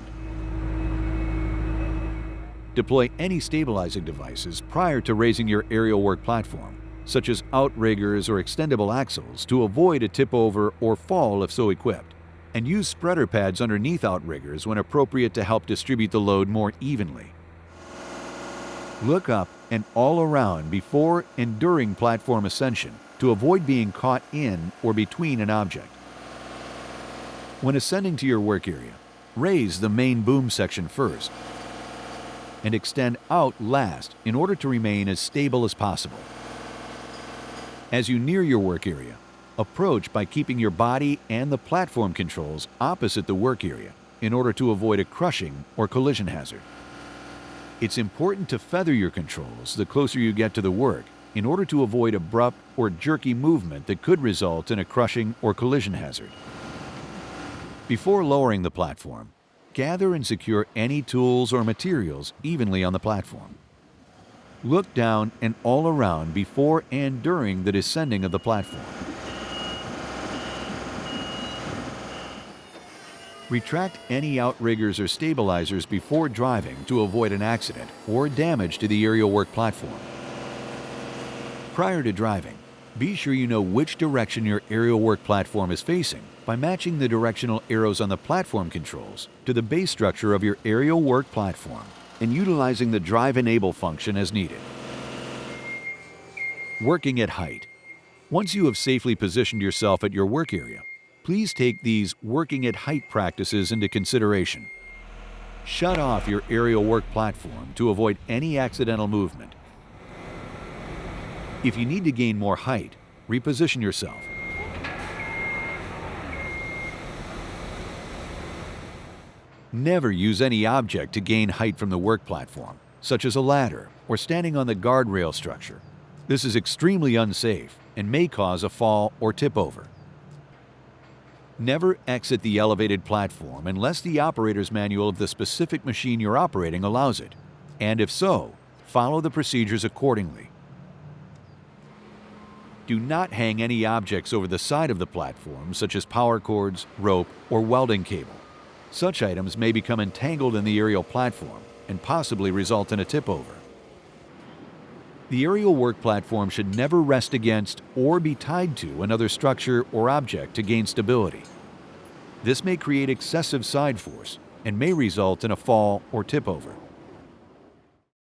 Deploy any stabilizing devices prior to raising your aerial work platform, such as outriggers or extendable axles, to avoid a tip over or fall if so equipped, and use spreader pads underneath outriggers when appropriate to help distribute the load more evenly. Look up and all around before and during platform ascension to avoid being caught in or between an object. When ascending to your work area, raise the main boom section first and extend out last in order to remain as stable as possible. As you near your work area, approach by keeping your body and the platform controls opposite the work area in order to avoid a crushing or collision hazard. It's important to feather your controls the closer you get to the work in order to avoid abrupt or jerky movement that could result in a crushing or collision hazard. Before lowering the platform, gather and secure any tools or materials evenly on the platform. Look down and all around before and during the descending of the platform. Retract any outriggers or stabilizers before driving to avoid an accident or damage to the aerial work platform. Prior to driving, be sure you know which direction your aerial work platform is facing by matching the directional arrows on the platform controls to the base structure of your aerial work platform and utilizing the drive enable function as needed. Working at height. Once you have safely positioned yourself at your work area, please take these working at height practices into consideration. Shut off your aerial work platform to avoid any accidental movement. If you need to gain more height, reposition yourself. Never use any object to gain height from the work platform, such as a ladder or standing on the guardrail structure. This is extremely unsafe and may cause a fall or tip over. Never exit the elevated platform unless the operator's manual of the specific machine you're operating allows it, and if so, follow the procedures accordingly. Do not hang any objects over the side of the platform, such as power cords, rope, or welding cable. Such items may become entangled in the aerial platform and possibly result in a tip over. The aerial work platform should never rest against or be tied to another structure or object to gain stability. This may create excessive side force and may result in a fall or tip over.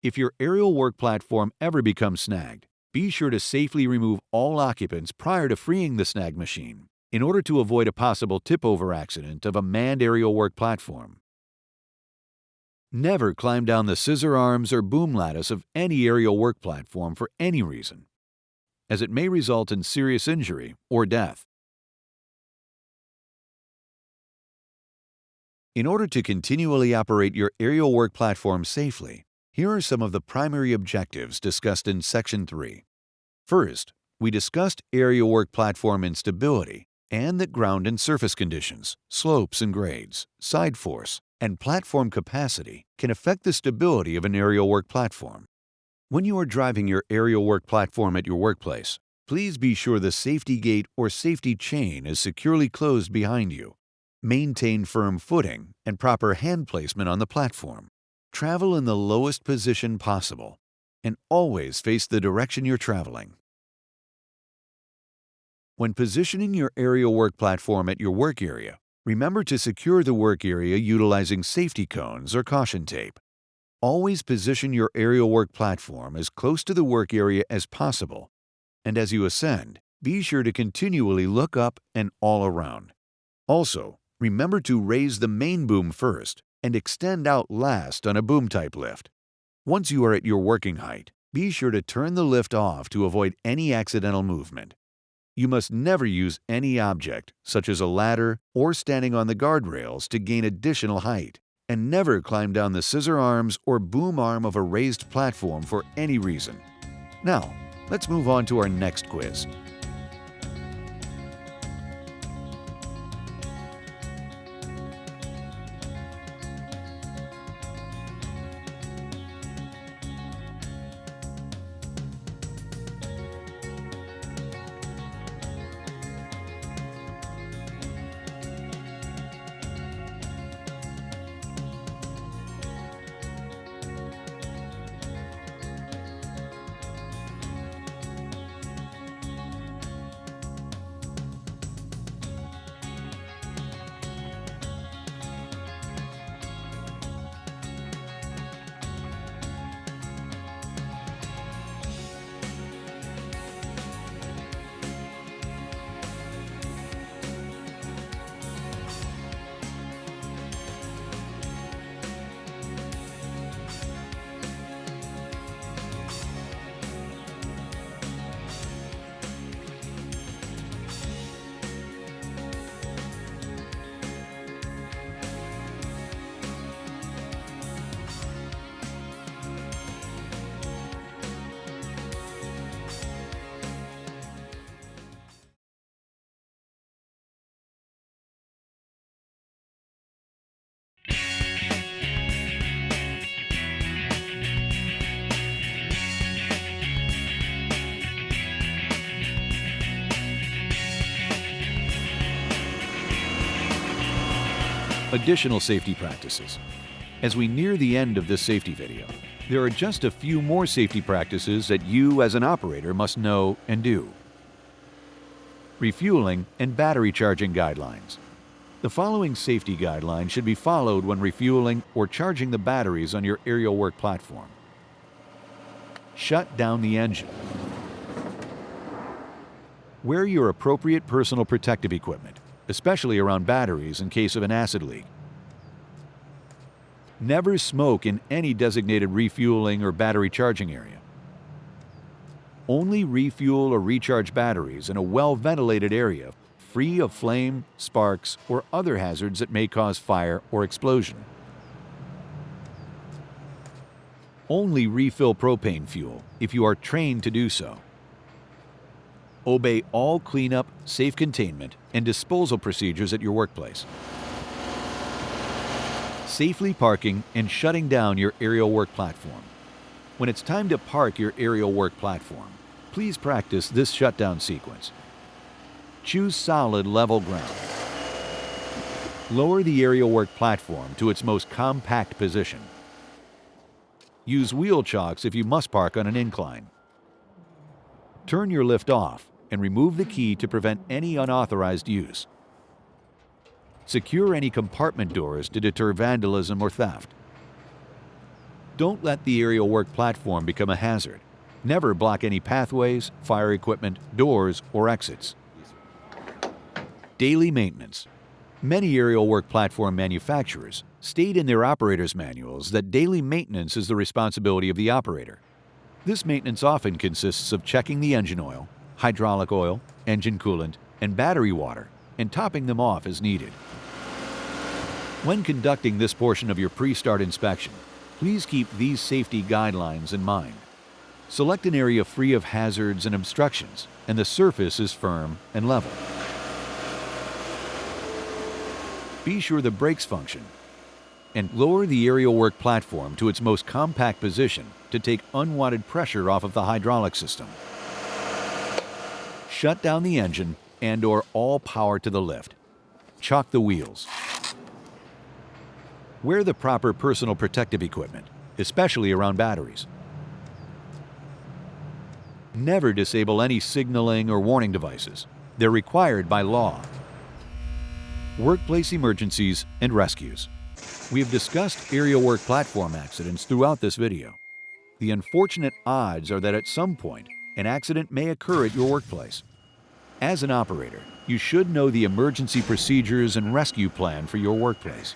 If your aerial work platform ever becomes snagged, be sure to safely remove all occupants prior to freeing the snag machine in order to avoid a possible tip-over accident of a manned aerial work platform. Never climb down the scissor arms or boom lattice of any aerial work platform for any reason, as it may result in serious injury or death. In order to continually operate your aerial work platform safely, here are some of the primary objectives discussed in Section 3. First, we discussed aerial work platform instability and that ground and surface conditions, slopes and grades, side force, and platform capacity can affect the stability of an aerial work platform. When you are driving your aerial work platform at your workplace, please be sure the safety gate or safety chain is securely closed behind you. Maintain firm footing and proper hand placement on the platform. Travel in the lowest position possible, and always face the direction you're traveling. When positioning your aerial work platform at your work area, Remember to secure the work area utilizing safety cones or caution tape. Always position your aerial work platform as close to the work area as possible, and as you ascend, be sure to continually look up and all around. Also, remember to raise the main boom first and extend out last on a boom-type lift. Once you are at your working height, be sure to turn the lift off to avoid any accidental movement. You must never use any object, such as a ladder or standing on the guardrails, to gain additional height, and never climb down the scissor arms or boom arm of a raised platform for any reason. Now, let's move on to our next quiz. Additional safety practices. As we near the end of this safety video, there are just a few more safety practices that you as an operator must know and do. Refueling and battery charging guidelines. The following safety guidelines should be followed when refueling or charging the batteries on your aerial work platform. Shut down the engine. Wear your appropriate personal protective equipment, especially around batteries in case of an acid leak. Never smoke in any designated refueling or battery charging area. Only refuel or recharge batteries in a well-ventilated area, free of flame, sparks, or other hazards that may cause fire or explosion. Only refill propane fuel if you are trained to do so. Obey all cleanup, safe containment, and disposal procedures at your workplace. Safely parking and shutting down your aerial work platform. When it's time to park your aerial work platform, please practice this shutdown sequence. Choose solid, level ground. Lower the aerial work platform to its most compact position. Use wheel chocks if you must park on an incline. Turn your lift off and remove the key to prevent any unauthorized use. Secure any compartment doors to deter vandalism or theft. Don't let the aerial work platform become a hazard. Never block any pathways, fire equipment, doors, or exits. Daily maintenance. Many aerial work platform manufacturers state in their operators' manuals that daily maintenance is the responsibility of the operator. This maintenance often consists of checking the engine oil, hydraulic oil, engine coolant, and battery water, and topping them off as needed. When conducting this portion of your pre-start inspection, please keep these safety guidelines in mind. Select an area free of hazards and obstructions, and the surface is firm and level. Be sure the brakes function, and lower the aerial work platform to its most compact position to take unwanted pressure off of the hydraulic system. Shut down the engine and/or all power to the lift. Chock the wheels. Wear the proper personal protective equipment, especially around batteries. Never disable any signaling or warning devices. They're required by law. workplace emergencies, and rescues. We have discussed aerial work platform accidents throughout this video. The unfortunate odds are that at some point, an accident may occur at your workplace. As an operator, you should know the emergency procedures and rescue plan for your workplace.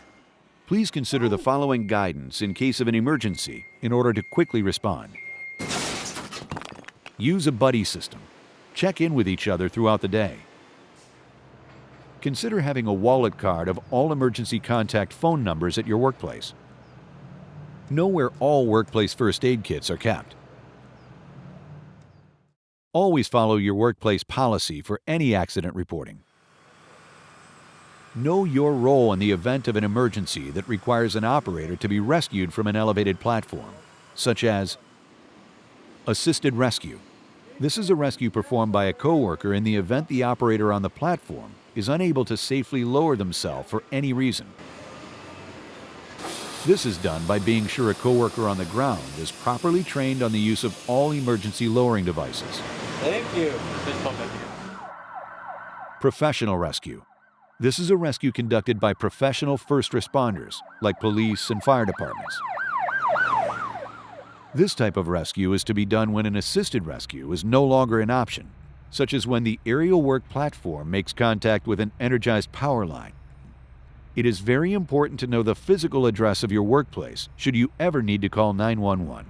Please consider the following guidance in case of an emergency in order to quickly respond. Use a buddy system. Check in with each other throughout the day. Consider having a wallet card of all emergency contact phone numbers at your workplace. Know where all workplace first aid kits are kept. Always follow your workplace policy for any accident reporting. Know your role in the event of an emergency that requires an operator to be rescued from an elevated platform, such as assisted rescue. This is a rescue performed by a coworker in the event the operator on the platform is unable to safely lower themselves for any reason. This is done by being sure a coworker on the ground is properly trained on the use of all emergency lowering devices. Thank you. Professional rescue. This is a rescue conducted by professional first responders, like police and fire departments. This type of rescue is to be done when an assisted rescue is no longer an option, such as when the aerial work platform makes contact with an energized power line. It is very important to know the physical address of your workplace should you ever need to call 911.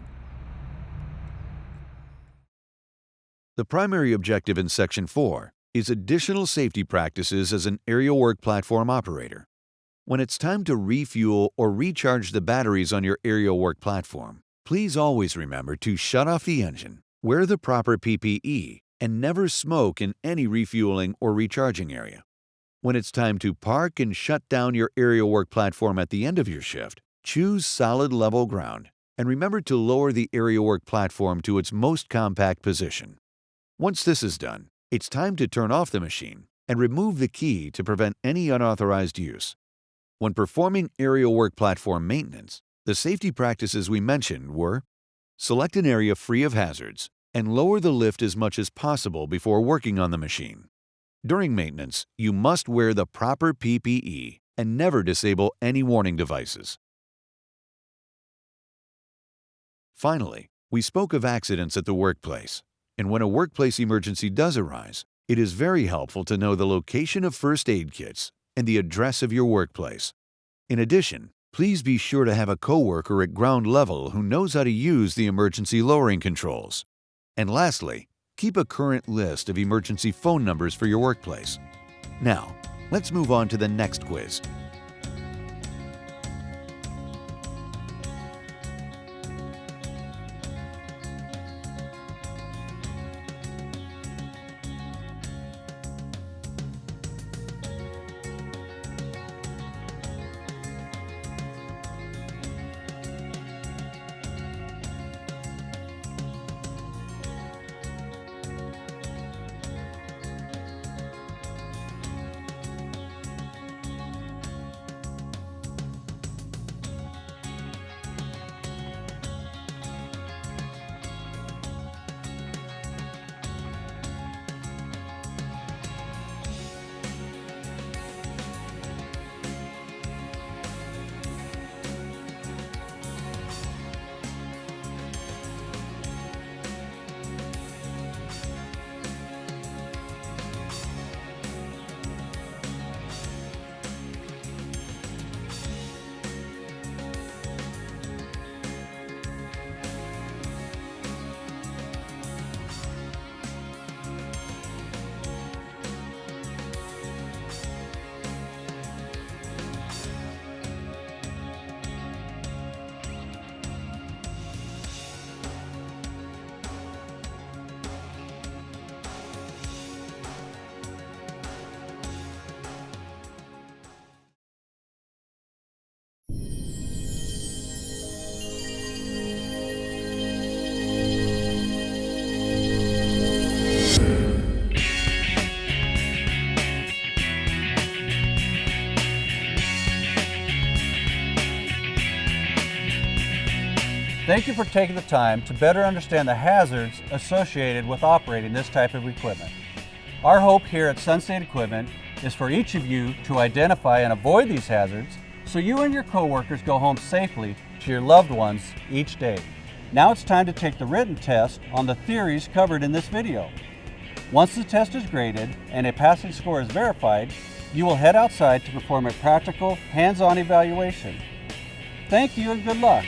The primary objective in Section 4 is additional safety practices as an aerial work platform operator. When it's time to refuel or recharge the batteries on your aerial work platform, please always remember to shut off the engine, wear the proper PPE, and never smoke in any refueling or recharging area. When it's time to park and shut down your aerial work platform at the end of your shift, choose solid level ground and remember to lower the aerial work platform to its most compact position. Once this is done, it's time to turn off the machine and remove the key to prevent any unauthorized use. When performing aerial work platform maintenance, the safety practices we mentioned were: select an area free of hazards and lower the lift as much as possible before working on the machine. During maintenance, you must wear the proper PPE and never disable any warning devices. Finally, we spoke of accidents at the workplace, and when a workplace emergency does arise, it is very helpful to know the location of first aid kits and the address of your workplace. In addition, please be sure to have a coworker at ground level who knows how to use the emergency lowering controls. And lastly, keep a current list of emergency phone numbers for your workplace. Now, let's move on to the next quiz. Thank you for taking the time to better understand the hazards associated with operating this type of equipment. Our hope here at Sun State Equipment is for each of you to identify and avoid these hazards so you and your coworkers go home safely to your loved ones each day. Now it's time to take the written test on the theories covered in this video. Once the test is graded and a passing score is verified, you will head outside to perform a practical, hands-on evaluation. Thank you and good luck.